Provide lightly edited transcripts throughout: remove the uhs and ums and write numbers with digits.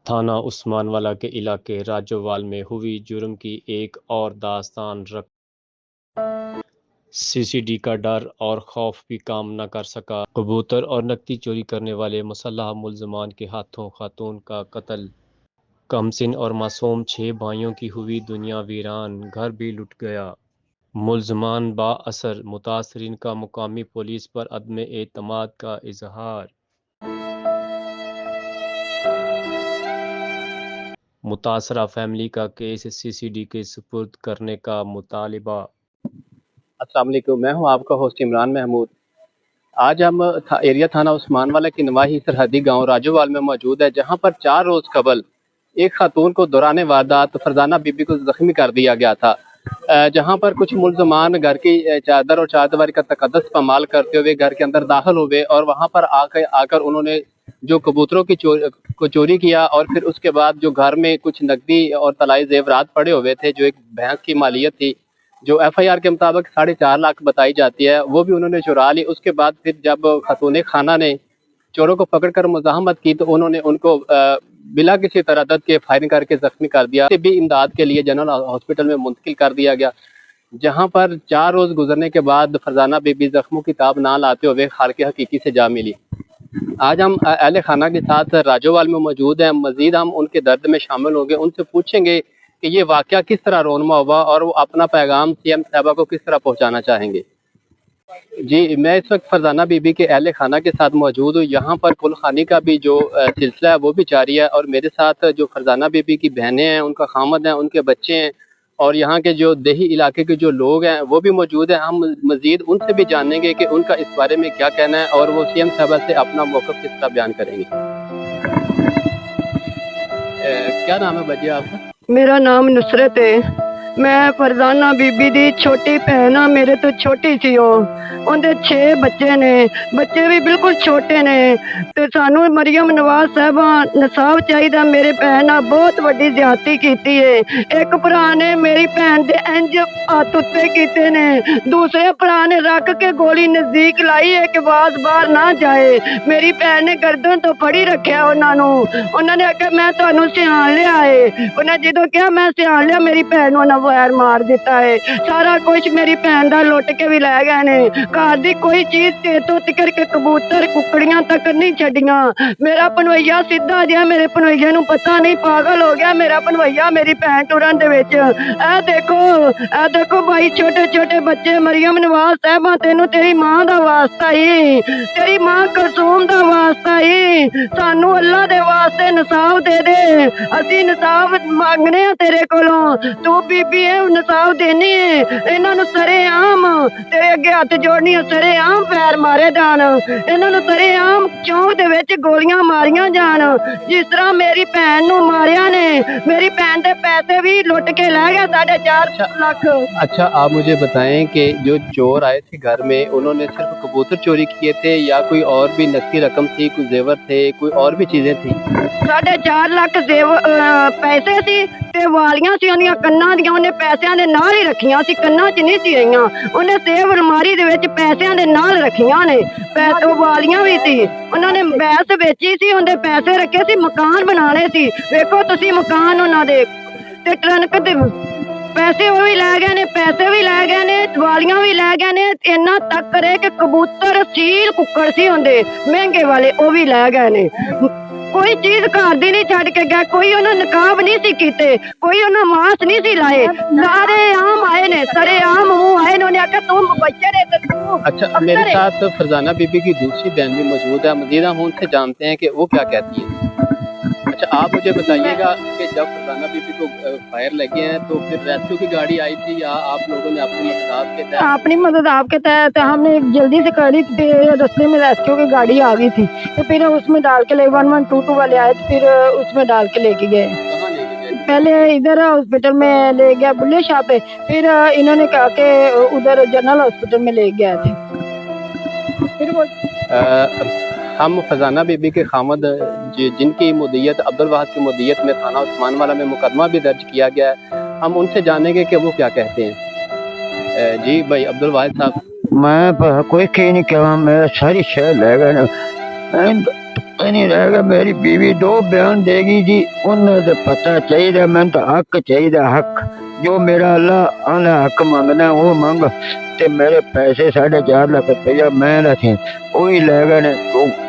تھانہ عثمان والا کے علاقے راجوال میں ہوئی جرم کی ایک اور داستان سی سی ڈی کا ڈر اور خوف بھی کام نہ کر سکا۔ کبوتر اور نکتی چوری کرنے والے مسلح ملزمان کے ہاتھوں خاتون کا قتل، کم سن اور معصوم 6 بھائیوں کی ہوئی دنیا ویران، گھر بھی لٹ گیا، ملزمان با اثر، متاثرین کا مقامی پولیس پر عدم اعتماد کا اظہار، متاثرہ فیملی کا کیس سی سی ڈی کے سپرد کرنے کا مطالبہ۔ السلام علیکم، میں ہوں آپ کا ہوسٹ عمران محمود۔ آج ہم ایریا تھانہ عثمان والا کی نواحی سرحدی گاؤں راجوال میں موجود ہے، جہاں پر 4 روز قبل ایک خاتون کو دوران واردات فرزانہ بی بی کو زخمی کر دیا گیا تھا، جہاں پر کچھ ملزمان گھر کی چادر اور چادر کا تقدس پامال کرتے ہوئے گھر کے اندر داخل ہوئے اور وہاں پر آ کر انہوں نے جو کبوتروں کی چوری کیا، اور پھر اس کے بعد جو گھر میں کچھ نقدی اور طلائی زیورات پڑے ہوئے تھے، جو ایک بھینس کی مالیت تھی جو ایف آئی آر کے مطابق 4.5 لاکھ بتائی جاتی ہے، وہ بھی انہوں نے چرا لی۔ اس کے بعد پھر جب خاتون خانہ نے چوروں کو پکڑ کر مزاحمت کی تو انہوں نے ان کو بلا کسی تردد کے فائرنگ کر کے زخمی کر دیا، طبی امداد کے لیے جنرل ہاسپٹل میں منتقل کر دیا گیا، جہاں پر 4 روز گزرنے کے بعد فرزانہ بی بی زخموں کی تاب نہ لاتے ہوئے خالق حقیقی سے جا ملی۔ آج ہم اہل خانہ کے ساتھ راجوال میں موجود ہیں، مزید ہم ان کے درد میں شامل ہوں گے، ان سے پوچھیں گے کہ یہ واقعہ کس طرح رونما ہوا اور وہ اپنا پیغام سی ایم صاحبہ کو کس طرح پہنچانا چاہیں گے۔ جی، میں اس وقت فرزانہ بی بی کے اہل خانہ کے ساتھ موجود ہوں۔ یہاں پر کل خانی کا بھی جو سلسلہ ہے وہ بھی جاری ہے، اور میرے ساتھ جو فرزانہ بی بی کی بہنیں ہیں، ان کا خامد ہیں، ان کے بچے ہیں، اور یہاں کے جو دیہی علاقے کے جو لوگ ہیں وہ بھی موجود ہیں۔ ہم مزید ان سے بھی جانیں گے کہ ان کا اس بارے میں کیا کہنا ہے اور وہ سی ایم صاحبہ سے اپنا موقف کس طرح بیان کریں گے۔ کیا نام ہے بجے آپ کا؟ میرا نام نصرت ہے۔ میں فرزانہ بی بی دی چھوٹی بہن ہاں، میرے تو چھوٹی سی ہو، اندے 6 بچے نے، بچے بھی بالکل چھوٹے نے، تے سانو مریم نواز صاحبہ نصاب چاہیے۔ میرے بہن بہت وڈی زیادتی کیتی ہے۔ ایک بھرا نے میری بہن دے انج ہاتھ اتے کیتے نے، دوسرے بھرا نے رکھ کے گولی نزدیک لائی ہے کہ آواز باہر نہ جائے۔ میری بہن نے گردن تو پھڑی رکھیا انہوں نے آخیا میں تانوں سیان لیا ہے، انہیں جدو کیا میں سیان لیا، میری بہن نو ویر مار دیتا ہے، سارا کچھ میری بہن دا لٹ کے بھی لے گئے نے، گھر دی کوئی چیز تو تکر کے کبوتر ککڑیاں تک نہیں چھڈیاں۔ میرا پنویا سیدھا جہا، میرے پنویا نو پتہ نہیں پاگل ہو گیا میرا پنویا میری بہن ٹرن دے وچ۔ اے دیکھو بھائی، چھوٹے چھوٹے بچے، مریم نواز صاحبہ تینوں تیری ماں دا واسطہ ہی، تیری ماں کلثوم دا واسطہ ہی، سانو اللہ دے واسطے نصاب دے دے، اسی نصاب مانگنے ہیں تیرے کولوں، تو بی بی ہے نصاب دینی ہے، انہاں نو سرے عام تیرے اگے ہاتھ جوڑنی ہے، سرے عام پیر مارے جان، انہاں نو سرے عام چونک دے وچ گولیاں ماریاں جان، جس طرح میری بہن نو ماریا نے۔ میری بہن دے پیسے بھی لٹ کے لے گیا 4.5 لاکھ۔ اچھا، آپ مجھے بتائیں کہ جو چور آئے تھے گھر میں، انہوں نے صرف کبوتر چوری کیے تھے یا کوئی اور بھی نقدی رقم تھی، کوئی زیور تھے، کوئی اور بھی چیزیں تھیں؟ 4.5 لاکھ پیسے سی تے والیاں سی انہاں کناں دیاں، انہیں پیسیاں دے نال ہی رکھیاں سی، کناں چ نہیں سی رہیاں، انہیں سیو الماری دے وچ پیسیاں دے نال رکھیاں نے، پیسے والیاں بھی سی، انہوں نے بیس بیچی سی، انہیں پیسے رکھے سی، مکان بنانے سی، ویکھو تسی مکان انہاں دے تے ٹرنک دے پیسے وہ بھی لے گئے نے، پیسے بھی لے گئے نے، والیاں بھی لے گئے نے، اتنا تک کرے کہ کبوتر چیل ککڑ سی ہوندے مہنگے والے وہ بھی لے گئے نے، کوئی چیز گھر دی نہیں چھڈ کے گئے، کوئی انہاں نقاب نہیں سی کیتے، کوئی انہاں ماسک نہیں سی لائے، سارے عام آئے نے، سارے عام منہ آئے نے، انہوں نے آخیا تم بچے نے تے تو اچھا، میرے ساتھ فرزانہ بی بی کی دوسری بہن بھی موجود ہے، مزید ہم ان سے جانتے ہیں کہ وہ کیا کہتی ہیں۔ اچھا، آپ مجھے بتائیے گا کہ جب فرزانہ بی بی کو فائر لگے ہیں تو پھر ریسکیو کی گاڑی آئی تھی یا آپ لوگوں نے اپنی مدد آپ کے تحت ہم نے جلدی سے کری تھی، رستے میں ریسکیو کی گاڑی آ گئی تھی تو پھر اس میں ڈال کے لے 1122 والے آئے تو پھر اس میں ڈال کے لے کے گئے، پہلے ادھر ہاسپٹل میں لے گیا بلے شاہ پہ، پھر انہوں نے کہا کہ ادھر جنرل ہاسپٹل میں لے گئے تھے۔ ہم فرزانہ بی بی کے خامد جن کی مدیت عبدالواحد کی مدیت میں تھانہ عثمان والا میں مقدمہ بھی درج کیا گیا ہے، ہم ان سے جانیں گے کہ وہ کیا کہتے ہیں۔ جی بھائی عبدالواحد صاحب، میں کوئی نہیں کہا، میں ساری شہر لے گئے، نہیں رہے گا میری بیوی دو بیان دے گی جی انہیں تو پتہ چاہیے میں تو حق چاہیے حق جو میرا اللہ آنا حق منگنا وہ منگ تے میرے پیسے 4.5 لاکھ روپیہ میں نہ تھے وہی لے گئے نے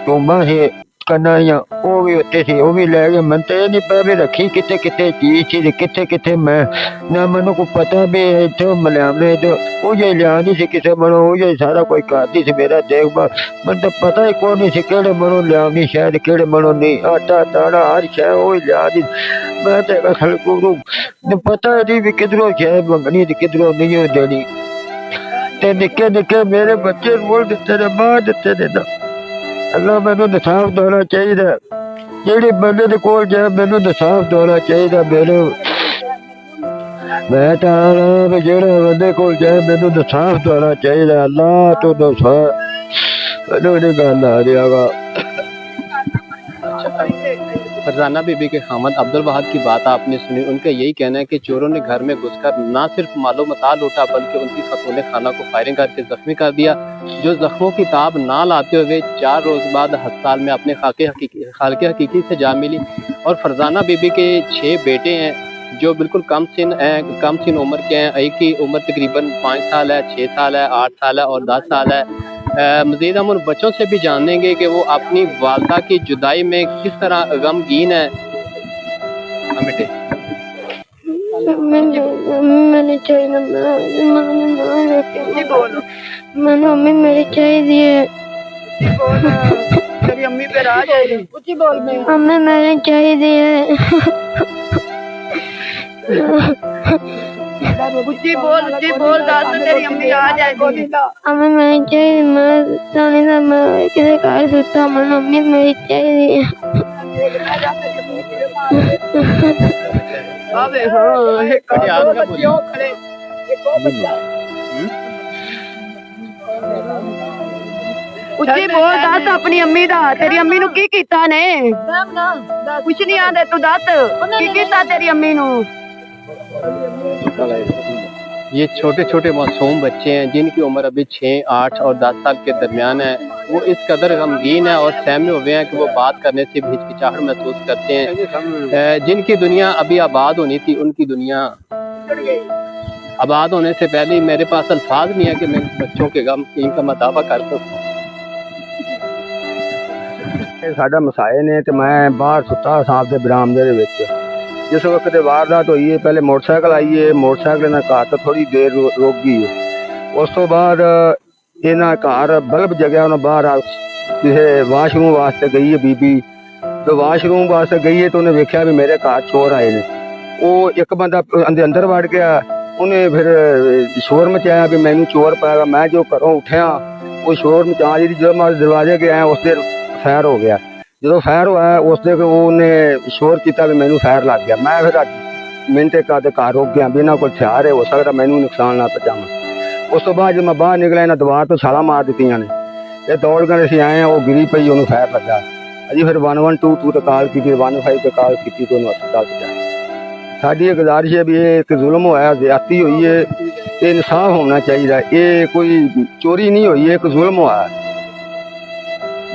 ٹومبا سے کناریاں وہ بھی اتنے سی وہ بھی لے گئے من تو یہ نہیں پتا بھی رکھی کتے کتے چیز سی کتے کتے میں نہ مینوں کو پتا بھی اتنے ملیامے تو وہ یہ لیا نہیں سی کسی منوں وہ یہ سارا کوئی کرتی سی میرا دیکھ بھال من تو پتا ہی کون نہیں سی کہڑے منوں لیا نہیں شاید کہڑے منوں نہیں آٹا دانا ہر شے وہی لیا نہیں میں تو اصل کو پتا نہیں بھی کدھروں شے منگنی تے کدھروں نہیں دینی تے نکے نکے میرے بچے بول دیتے نے ماں دیتے نے نا اللہ مینوں انصاف دینا چاہیے جہی بندے دے کول جائے مینوں انصاف دینا چاہیے میرے میں چاہنا بھی جہاں بندے کول جائے مینوں انصاف دینا چاہیے اللہ تو مینوں نہیں گل آ رہا گا فرزانہ بی بی کے خامد عبد الواحد کی بات آپ نے سنی ان کا یہی کہنا ہے کہ چوروں نے گھر میں گھس کر نہ صرف مال و متاع لوٹا بلکہ ان کی خاتون خانہ کو فائرنگ کر کے زخمی کر دیا جو زخموں کی تاب نہ لاتے ہوئے 4 روز بعد ہسپتال میں اپنے خالق حقیقی سے جا ملی اور فرزانہ بی بی کے 6 بیٹے ہیں جو بالکل کم سن عمر کے ہیں ایک کی عمر تقریباً 5 سال ہے 6 سال ہے 8 سال ہے اور 10 سال ہے مزید ہم ان بچوں سے بھی جانیں گے کہ وہ اپنی والدہ کی جدائی میں کس طرح غمگین ہے امی میری چاہیے امی میری چاہیے امی میری چاہیے میں کسی کار سوتا امی میری چاہیے اچھی بول دس اپنی امی دا تیری امی نو کی کیتا نے کچھ نہیں آدھے تو دس کی کیتا تیری امی نو یہ چھوٹے چھوٹے معصوم بچے ہیں جن کی عمر ابھی 6 8 اور 10 سال کے درمیان ہے وہ اس قدر غمگین ہیں اور سہمے ہوئے ہیں کہ وہ بات کرنے سے بھی ہچکچاہٹ محسوس کرتے ہیں جن کی دنیا ابھی آباد ہونی تھی ان کی دنیا آباد ہونے سے پہلے میرے پاس الفاظ نہیں ہے کہ میں بچوں کے غم کا مداوع کر سکوں ساڈا مسائل نے تے میں باہر ستا صاحب دے برامدے دے وچ جس وقت واردات ہوئی ہے پہلے موٹر سائیکل آئی ہے موٹر سائیکل نے گھر تو تھوڑی دیر روک گئی ہے اس تو بعد یہاں گھر بلب جگہ انہیں باہر کسی واش روم واسطے گئی ہے بی تو واش روم واسطے گئی ہے تو انہیں ویکھیا بھی میرے گھر چور آئے نے وہ ایک بندہ اندر وڑ گیا انہیں پھر شور مچایا بھی مینوں چور پائے گا میں جو گھروں اٹھیا وہ شور مچا جی جب میں دروازے گیا اس دیر فائر ہو گیا جب فائر ہوا اس دے انہیں شور کیتا بھی مینوں فائر لگ گیا میں پھر منٹ ایک آدھے گھر روک گیا بھی انہوں کو ہتھیار ہے ہو سکتا مینوں نقصان نہ پہنچاواں اس تو بعد جب میں باہر نکلا انہیں دیوار تو چھالاں مار دیتی نے یہ دوڑ کر اسی آئے ہیں وہ گری پئی انہوں فائر لگا جی پھر 112 تے کال کی 15 تے کال کی تو انہوں ہسپتال پہنچایا ساری یہ گزارش ہے بھی یہ ایک ظلم ہوا زیادتی ہوئی ہے یہ انصاف ہونا چاہیے یہ کوئی چوری نہیں ہوئی ہے ایک ظلم ہوا ہے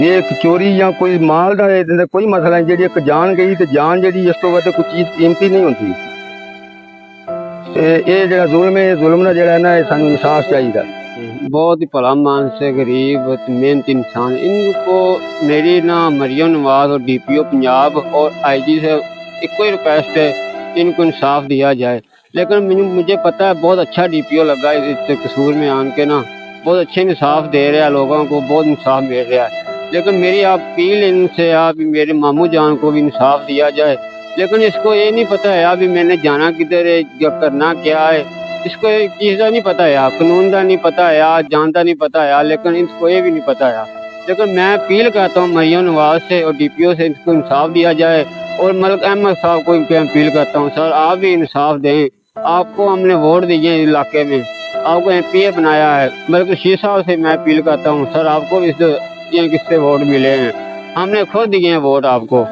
یہ ایک چوری یا کوئی مال کا کوئی مسئلہ نہیں جی ایک جان گئی تو جان جی اس تو بعد کوئی چیز قیمتی نہیں ہوتی یہ جڑا ظلم ہے ظلم کا جڑا ہے نا سانو انصاف چاہیے بہت ہی بھلا مان سے غریب محنتی انسان ان کو میری نا مریم نواز اور ڈی پی او پنجاب اور آئی جی سے ایک کوئی ریکویسٹ ہے ان کو انصاف دیا جائے لیکن مجھے پتہ ہے بہت اچھا ڈی پی او لگا اس قصور میں آن کے نا بہت اچھے انصاف دے رہا ہے لوگوں کو بہت انصاف مل رہا ہے لیکن میری اپیل ان سے آپ میرے ماموں جان کو بھی انصاف دیا جائے لیکن اس کو یہ نہیں پتہ ہے ابھی میں نے جانا کدھر ہے کرنا کیا ہے اس کو ایک چیز کا نہیں پتہ ہے قانون کا نہیں پتہ ہے جان کا نہیں پتہ ہے لیکن اس کو یہ بھی نہیں پتہ ہے لیکن میں اپیل کرتا ہوں مریم نواز سے اور ڈی پی او سے اس کو انصاف دیا جائے اور ملک احمد صاحب کو اپیل کرتا ہوں سر آپ بھی انصاف دیں آپ کو ہم نے ووٹ دیے اس علاقے میں آپ کو ایم پی اے بنایا ہے ملک رشید صاحب سے میں اپیل کرتا ہوں سر آپ کو اس کس سے ووٹ ملے ہیں ہم نے خود دیے ہیں ووٹ آپ کو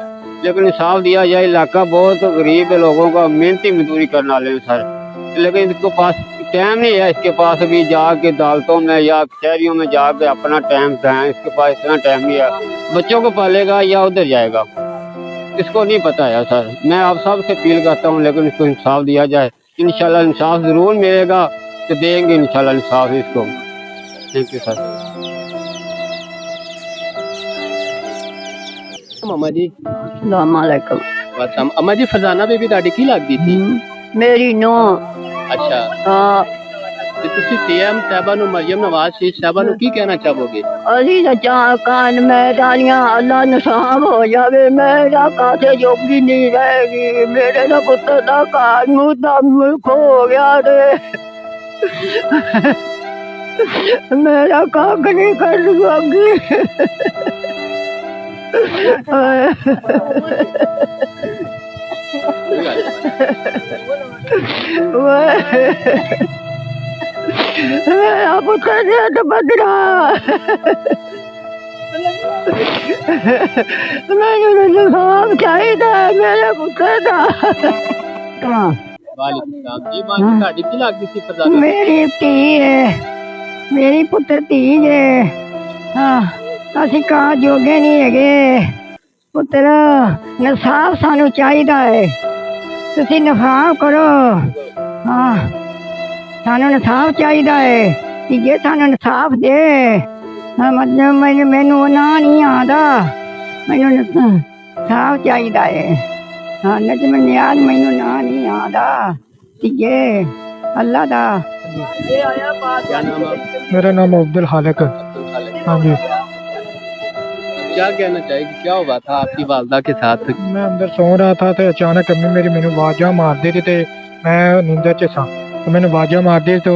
لیکن انصاف دیا جائے علاقہ بہت غریب ہے لوگوں کا محنتی مزدوری کرنے والے ہیں سر لیکن اس کو پاس टाइम नहीं है इसके पास अभी जाके अदालतों में या कचहरियों में जाके अपना टाइम है, इसके पास इतना टाइम नहीं है। बच्चों को पालेगा या उधर जाएगा, इसको नहीं पता है सर। मैं आप सब से अपील करता हूँ, लेकिन इसको इंसाफ दिया जाए। इंशाल्लाह इंसाफ ज़रूर मिलेगा, तो देंगे इंशाल्लाह इंसाफ इसको। Thank you sir. मामा जी अस्सलाम वालेकुम। बस अम्मा जी फरजाना बेबी ਤੁਹਾਡੀ ਕੀ ਲੱਗਦੀ ਸੀ? ਮੇਰੀ ਨੂੰਹ ਅੱਛਾ, ਹਾਂ ਤੇ ਤੁਸੀਂ ਸੀਐਮ ਸਾਹਿਬਾ ਨੂੰ ਮਰੀਮ ਨਵਾਜ਼ ਸ਼ਰੀਫ ਸਾਹਿਬਾ ਨੂੰ ਕੀ ਕਹਿਣਾ ਚਾਹੋਗੇ? ਅਸੀਂ ਤਾਂ ਚਾਹਕਾਂ ਮੈਦਾਨੀਆਂ ਅੱਲਾ ਨਸਾਬ ਹੋ ਜਾਵੇ। ਮੇਰਾ ਕਾਸੇ ਜੋਗੀ ਨਹੀਂ ਰਹੇਗੀ। ਮੇਰੇ ਦਾ ਪੁੱਤਰ ਦਾ ਘਰ ਨੂੰ ਦਾ ਮੁਲਕ ਹੋ ਗਿਆ ਤੇ ਮੇਰਾ ਕੱਖ ਨਹੀਂ ਕਰ ਸਕਦੀ। ਮੇਰਾ ਪੁੱਤਰ ਦਾ ਬਦਲਾ ਮੈਨੂੰ ਇਨਸਾਫ ਚਾਹੀਦਾ ਹੈ ਮੇਰੇ ਪੁੱਤਰ ਦਾ। ਵਾਲੇਕੁਮ ਸਲਾਮ ਜੀ। ਮਾਂ ਜੀ ਤੁਹਾਡੀ ਕੀ ਲੱਗਦੀ ਸੀ ਫਰਜ਼ਾਨਾ? ਮੇਰੀ ਧੀ ਹੈ, ਮੇਰੀ ਪੁੱਤਰ ਧੀ ਹੈ। ਹਾਂ, ਅਸੀਂ ਕਾਂ ਜੋਗੇ ਨਹੀਂ ਹੈਗੇ। ਪੁੱਤਰ ਇਨਸਾਫ ਸਾਨੂੰ ਚਾਹੀਦਾ ਹੈ, ਤੁਸੀਂ ਇਨਸਾਫ ਕਰੋ। ਹਾਂ, ਸਾਨੂੰ ਇਨਸਾਫ ਚਾਹੀਦਾ ਹੈ ਕਿ ਜੇ ਸਾਨੂੰ ਇਨਸਾਫ ਦੇ। ਮਤਲਬ ਮੈਨੂੰ ਨਾ ਨਹੀਂ ਆਉਂਦਾ, ਮੈਨੂੰ ਇਨਸਾਫ ਚਾਹੀਦਾ ਹੈ। ਹਾਂ, ਨਜਮ ਨਿਆਜ਼ ਮੈਨੂੰ ਨਾ ਨਹੀਂ ਆਉਂਦਾ ਕਿ ਜੇ ਅੱਲਾ ਦਾ। क्या नाम है? मेरा नाम अब्दुल खालिक है। अब्दुल खालिक। हाँ जी, क्या कहना चाहेगी, क्या हुआ था आपकी वालदा के साथ? मैं अंदर सो रहा था तो अचानक अम्मी मेरी मैनू आवाज़ां मारदी थी ते मैं नींदर च सां ते मैनू आवाज़ां मारदी तो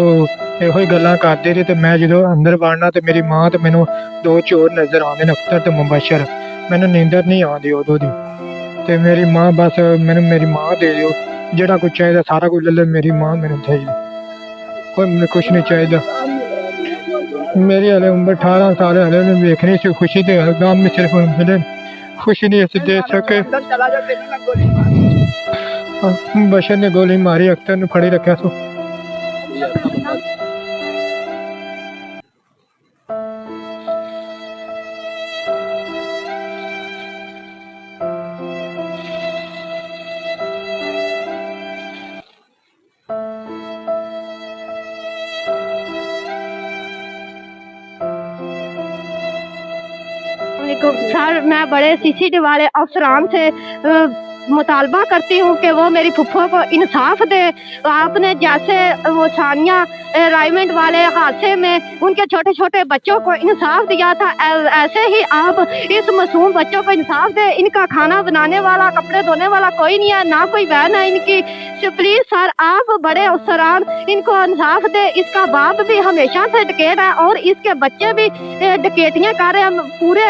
ਇਹੋ ਹੀ ਗੱਲਾਂ ਕਰਦੇ ਰਹੇ ਤੇ ਮੈਂ ਜਦੋਂ ਅੰਦਰ ਵੜਨਾ ਤੇ ਮੇਰੀ ਮਾਂ ਤੇ ਮੈਨੂੰ ਦੋ ਚੋਰ ਨਜ਼ਰ ਆਉਂਦੇ ਨੇ, ਅਖਤਰ ਤੇ ਮੁਬਸ਼ਰ। ਮੈਨੂੰ ਨੀਂਦਰ ਨਹੀਂ ਆਉਂਦੀ ਉਦੋਂ ਦੀ ਤੇ ਮੇਰੀ ਮਾਂ ਬਸ ਮੈਨੂੰ ਮੇਰੀ ਮਾਂ ਦੇ ਦਿਓ, ਜਿਹੜਾ ਕੁਝ ਚਾਹੀਦਾ ਸਾਰਾ ਕੁਝ ਲੈ ਲੈ, ਮੇਰੀ ਮਾਂ ਮੈਨੂੰ ਦੇ ਦਿਓ, ਕੋਈ ਮੈਨੂੰ ਕੁਛ ਨਹੀਂ ਚਾਹੀਦਾ। मेरी हले उम्र 18 साल हले ने देखनी सी खुशी दे गांव में सिर्फ मिले खुशी नहीं ऐसे दे सके। बशर ने गोली मारी, अख्तर ने फड़ी रखा सो। सर, मैं बड़े सीसीटीवी वाले अफसरान से मुतालबा करती हूँ कि वो मेरी फुफ्फो को इंसाफ दे। आपने जैसे वो सानिया राइमेंट वाले हादसे में उनके छोटे छोटे बच्चों को इंसाफ दिया था, ऐसे ही आप इस मासूम बच्चों को इंसाफ दे। इनका खाना बनाने वाला, कपड़े धोने वाला कोई नहीं है, ना कोई बहन है इनकी। तो प्लीज़ सर, आप बड़े अफसरान इनको इंसाफ दे। इसका बाप भी हमेशा से डकैत है और इसके बच्चे भी डकैतियाँ कर रहे हैं पूरे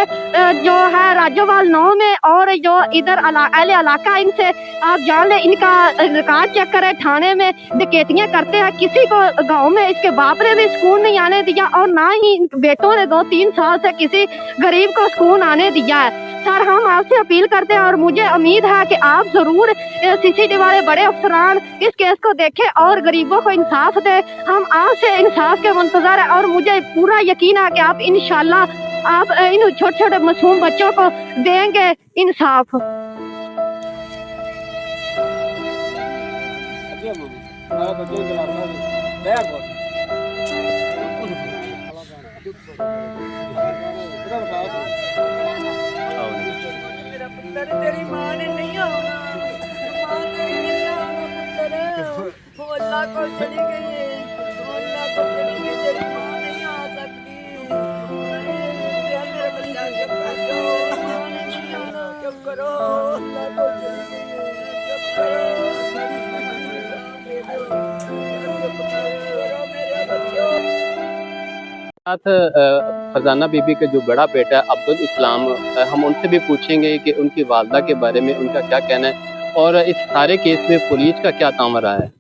जो है राजोवाल 9 में और जो इधर अहले इलाका, इनसे आप जान ले। इनका रिकॉर्ड चेक करें, थाने में डकैतियाँ करते हैं। किसी को गांव में इसके बाप ने भी सुकून नहीं आने दिया और ना ही बेटों ने 2-3 साल से किसी गरीब को सुकून आने दिया है। सर, हम आपसे अपील करते हैं और मुझे उम्मीद है कि आप ज़रूर सीसीटीवी वाले बड़े अफसरान इस केस को देखें और गरीबों को इंसाफ दें। हम आपसे इंसाफ के मुंतज़र हैं और मुझे पूरा यकीन है कि आप इंशाल्लाह आप इन छोटे छोटे मासूम बच्चों को देंगे इंसाफ। तेरी माँ ने नहीं आना, माँ ने नहीं आना पुत्र, वो अल्लाह को चली गई है, वो अल्लाह को चली गई, तेरी माँ नहीं आ सकती। मेरा बच्चा चुप कर जाओ, माँ ने नहीं आना, चुप करो, अल्लाह को चली गई है, चुप करो, मेरे बच्चों। साथ फरजाना बीबी का जो बड़ा बेटा है अब्दुल इस्लाम, हम उनसे भी पूछेंगे कि उनकी वालदा के बारे में उनका क्या कहना है और इस सारे केस में पुलिस का क्या तांवर रहा है।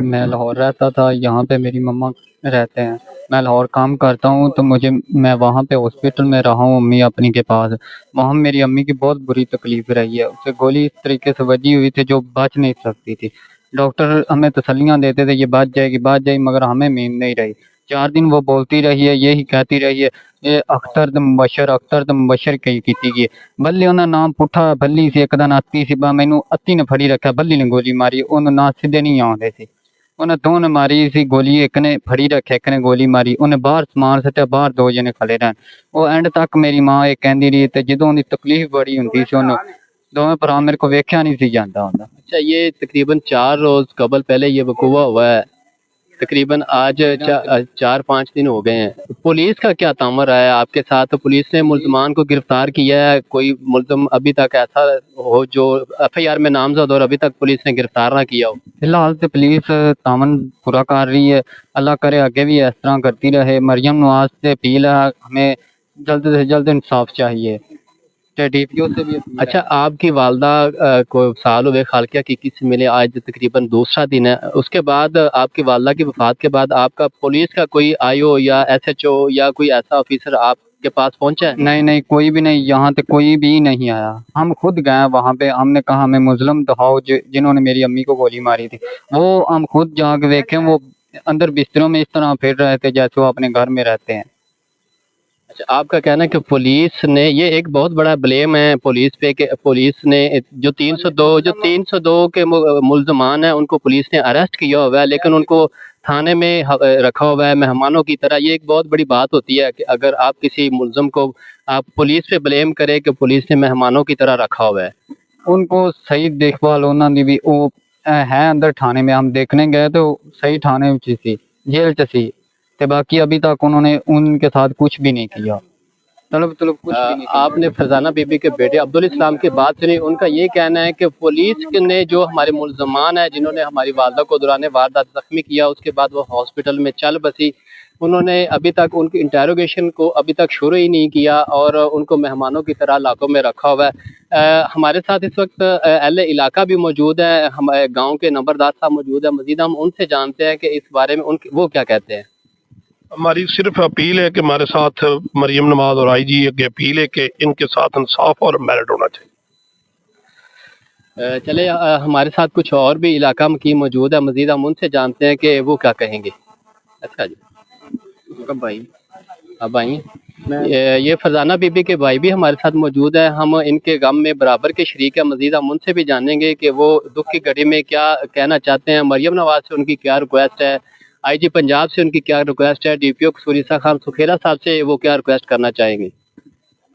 मैं लाहौर रहता था, यहाँ पे मेरी मम्मा रहते हैं। मैं लाहौर काम करता हूँ तो मैं वहाँ पे हॉस्पिटल में रहा हूँ अम्मी अपनी के पास। वहाँ मेरी अम्मी की बहुत बुरी तकलीफ रही है, उसे गोली इस तरीके से वजी हुई थी जो बच नहीं सकती थी। डॉक्टर हमें तसल्लियां देते थे ये बात जाएगी, मगर हमें नींद नहीं रही। 4 दिन वो बोलती रही है, यही कहती रही है ये अख्तर ते मुबशर की गई बल्ले उन्हें नाम पुठा भल्ली से एक दिन आती सी बा मैनू अत्ती ने फड़ी रखा, भल्ली ने गोली मारी, उन्हें ना सीधे नहीं आउंदे सी, उन्हें दो ने मारी सी गोली, एक ने फड़ी रखे एक ने गोली मारी, उन्हें बाहर समान सट्टा, बाहर 2 जने खड़े रहन। वो एंड तक मेरी माँ ये कहती रही ते जदों दी तकलीफ बड़ी हुंदी सी उन्हें दोवें भरा मेरे को वेख्या नहीं सी जांदा हुंदा। अच्छा, ये तकरीबन 4 रोज कबल पहले ये वकूआ हुआ है, तकरीबन आज 4-5 दिन हो गए हैं। पुलिस का क्या तामर है आपके साथ? तो पुलिस ने मुल्जमान को गिरफ्तार किया है? कोई मुल्जम अभी तक ऐसा हो जो FIR में नामजद और अभी तक पुलिस ने गिरफ्तार ना किया हो? फिलहाल तो पुलिस तामन पूरा कर रही है, अल्लाह करे आगे भी इस तरह करती रहे। मरियम नवाज से अपील है, हमें जल्द से जल्द इंसाफ चाहिए। DPO से भी अच्छा, आपकी वालदा को साल हुए खालकिया की से मिले, आज तकरीबन दूसरा दिन है। उसके बाद आपकी वालदा की वफात के बाद आपका पुलिस का कोई IO या SHO या कोई ऐसा ऑफिसर आपके पास पहुंचा है? नहीं, कोई भी नहीं, यहाँ तक कोई भी नहीं आया। हम खुद गए वहाँ पे, हमने कहा हमें मुजलम दिखाओ जिन्होंने मेरी अम्मी को गोली मारी थी। वो हम खुद जाके देखें, वो अंदर बिस्तरों में इस तरह फिर रहे थे जैसे वो अपने घर में रहते हैं। अच्छा, आपका कहना है कि पुलिस ने, ये एक बहुत बड़ा ब्लेम है पुलिस पे कि पुलिस ने जो 302 के मुल्जमान हैं उनको पुलिस ने अरेस्ट किया हुआ है, लेकिन उनको थाने में रखा हुआ है मेहमानों की तरह। ये एक बहुत बड़ी बात होती है कि अगर आप किसी मुल्जम को आप पुलिस पे ब्लेम करें कि पुलिस ने मेहमानों की तरह रखा हुआ है। उनको सही देखभाल उन्होंने भी वो है अंदर थाने में, हम देखने गए तो सही थाने में सी, जेल च सी, ते बाकी अभी तक उन्होंने उनके साथ कुछ भी नहीं किया, तलब कुछ भी नहीं किया। आपने फरजाना बीबी के बेटे अब्दुल इस्लाम की बात सुनी, उनका ये कहना है कि पुलिस ने जो हमारे मुल्जमान है जिन्होंने हमारी वालदा को दौरान वारदात जख्मी किया, उसके बाद वो हॉस्पिटल में चल बसी, उन्होंने अभी तक उनकी इंटेरोगेशन को अभी तक शुरू ही नहीं किया और उनको मेहमानों की तरह इलाकों में रखा हुआ है। हमारे साथ इस वक्त अहले इलाका भी मौजूद है, हमारे गाँव के नंबरदार साहब मौजूद है। मजीद हम उनसे जानते हैं कि इस बारे में वो क्या कहते हैं। हमारी सिर्फ अपील है कि हमारे साथ मरियम नवाज और IG की अपील है कि इनके साथ इंसाफ और मेरिट होना चाहिए। चले हमारे साथ कुछ और भी इलाका की मौजूद है, मजीद हम उनसे जानते हैं कि वो क्या कहेंगे। अच्छा जी, भाई अब आई ये फरजाना बीबी के भाई भी हमारे साथ मौजूद है, हम इनके गम में बराबर के शरीक है। मजीद हम उनसे भी जानेंगे कि वो दुख की घड़ी में क्या कहना चाहते हैं। मरियम नवाज से उनकी क्या रिक्वेस्ट है, IG पंजाब से उनकी क्या रिक्वेस्ट है, DPO कसूरी खान सुखेरा साहब से वो क्या रिक्वेस्ट करना चाहेंगे।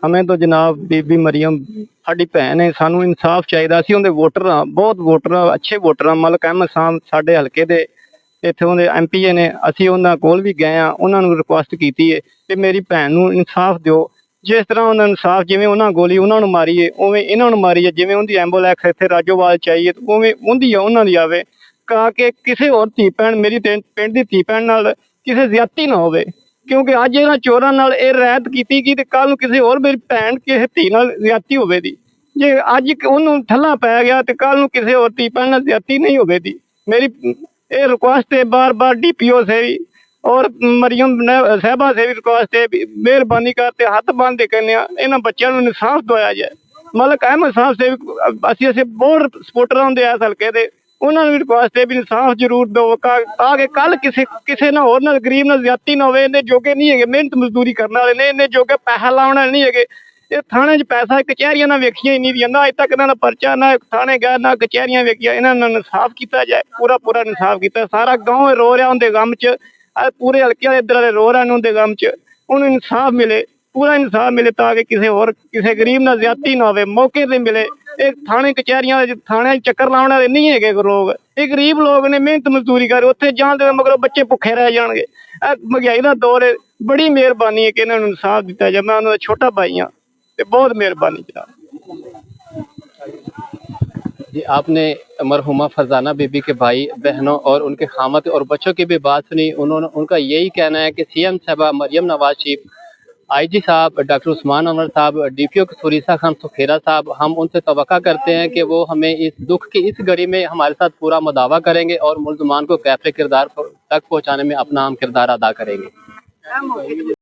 हमें तो जनाब बीबी मरियम साडी भैन है, सानू इंसाफ चाहिए। असीं उहदे वोटर हाँ, बहुत वोटर हाँ, अच्छे वोटर हाँ। मलिक अहमद साहब साडे हलके दे इत्थों दे MPA ने, असीं उन्हां कोल भी गए हाँ, उन्हां नूं रिक्वेस्ट कीती है कि मेरी भैन नूं इंसाफ दिओ। जिस तरह उन्हां इंसाफ, जिवें उन्हां गोली उन्हां नूं मारी है उवें इन्हां नूं मारी है, जिवें उहदी एंबुलेंस इत्थे राजोवाल चाहिए उवें उहदी उन्हां दी आवे, कहा कि किसी और धी भैन मेरी पिंड दी धी भैन नाल किसी ज्यादती ना होवे, क्योंकि अज इन्हां चोरां नाल इह रहत कीती गई ते कल नूं किसी होर मेरी भैन किसी धी नाल ज्यादती होवेगी। जे अज उहनूं ठल्ला पै गया ते कल नूं किसी होर धी भैन नाल ज्यादती नहीं होवेगी। मेरी ये रिक्वेस्ट है बार बार DPO से भी और मरियम साहबा से भी रिक्वेस्ट है, मेहरबानी करते हाथ बांध के कहने इन्हां बच्चों नूं इंसाफ दवाया जाए। मलिक अहमद साहब से भी असीं बहुत सपोर्टर होंदे इस हलके दे, उन्होंने भी रिक्वेस्ट है भी इंसाफ जरूर दो ताकि कल किसी ना होर नाल गरीब नाल ज्यादती ना होवे। इन्ने जोगे नहीं है, मेहनत मजदूरी करने वाले ने, इन्ने जोगे पैसा लाने वाले नहीं है। ये थाने च पैसा कचहरियां ना वेखियां ही नहीं दियां, ना अज तक इन्हां दा पर्चा ना थाने गया ना कचहरियां वेखियां। इन्हां नाल इंसाफ किया जाए, पूरा इंसाफ किया। सारा गाँव रो रहा उनके गम च, पूरे हल्के वाले इधर रो रहे उनके गम च, उन्हें इंसाफ मिले, पूरा इंसाफ मिले ताकि किसी गरीब नाल ज्यादती ना होवे, मौके ते मिले। एक थाने कचहरियां थाने चक्कर लाने वाले नहीं है लोग, ये गरीब लोग ने मेहनत मजदूरी कर उत्थे जान दे मगर बच्चे भुखे रह जाएंगे। महंगाई का दौर है, बड़ी मेहरबानी है कि इन्होंने इंसाफ दिता जाए। मैं उन्होंने छोटा भाई हाँ, बहुत मेहरबानी जनाब जी। आपने मरहुमा फरजाना बीबी के भाई बहनों और उनके खामत और बच्चों की भी बात सुनी। उनका यही कहना है कि CM साहबा मरियम नवाज शरीफ, IG साहब डॉक्टर उस्मान अनवर साहब, DPO कसूरी खान सुखेरा साहब, हम उनसे तवक्का करते हैं कि वो हमें इस दुख की इस घड़ी में हमारे साथ पूरा मुदावा करेंगे और मुल्ज़मान को कैफ़े किरदार तक पहुँचाने में अपना अहम किरदार अदा करेंगे।